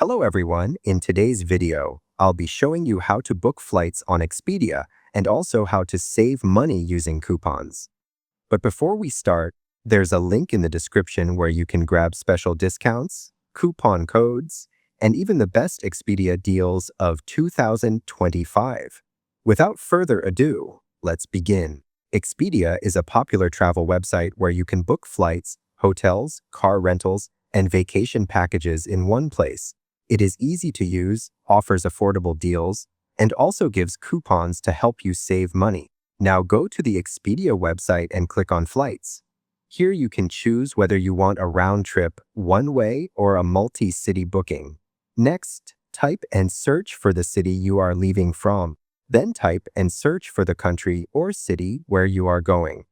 Hello everyone, in today's video, I'll be showing you how to book flights on Expedia and also how to save money using coupons. But before we start, there's a link in the description where you can grab special discounts, coupon codes, and even the best Expedia deals of 2025. Without further ado, let's begin. Expedia is a popular travel website where you can book flights, hotels, car rentals, and vacation packages in one place. It is easy to use, offers affordable deals, and also gives coupons to help you save money. Now go to the Expedia website and click on Flights. Here you can choose whether you want a round-trip, one-way, or a multi-city booking. Next, type and search for the city you are leaving from. Then type and search for the country or city where you are going.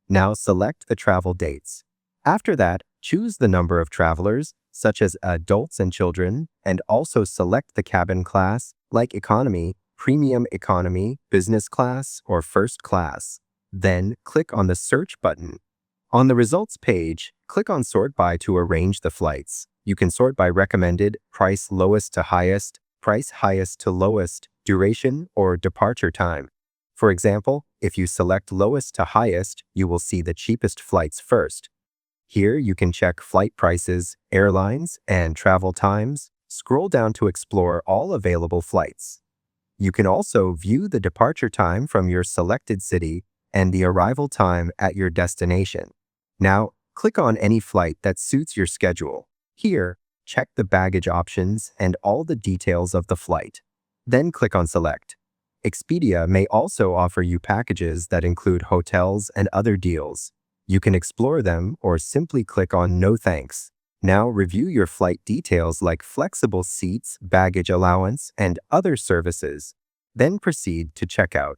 Now select the travel dates. After that, choose the number of travelers, such as adults and children, and also select the cabin class, like economy, premium economy, business class, or first class. Then click on the search button. On the results page, click on Sort By to arrange the flights. You can sort by recommended, price lowest to highest, price highest to lowest, duration, or departure time. For example, if you select lowest to highest, you will see the cheapest flights first. Here you can check flight prices, airlines, and travel times. Scroll down to explore all available flights. You can also view the departure time from your selected city and the arrival time at your destination. Now, click on any flight that suits your schedule. Here, check the baggage options and all the details of the flight. Then click on Select. Expedia may also offer you packages that include hotels and other deals. You can explore them or simply click on No Thanks. Now review your flight details like flexible seats, baggage allowance, and other services. Then proceed to checkout.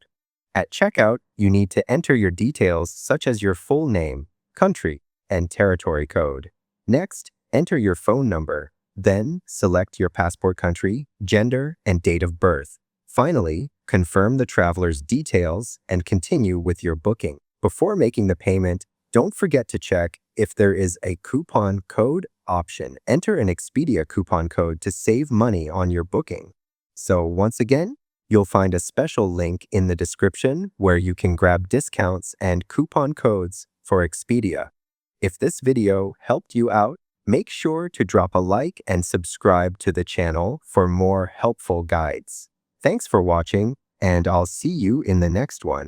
At checkout, you need to enter your details such as your full name, country, and territory code. Next, enter your phone number. Then select your passport country, gender, and date of birth. Finally, confirm the traveler's details and continue with your booking. Before making the payment, don't forget to check if there is a coupon code option. Enter an Expedia coupon code to save money on your booking. So once again, you'll find a special link in the description where you can grab discounts and coupon codes for Expedia. If this video helped you out, make sure to drop a like and subscribe to the channel for more helpful guides. Thanks for watching, and I'll see you in the next one.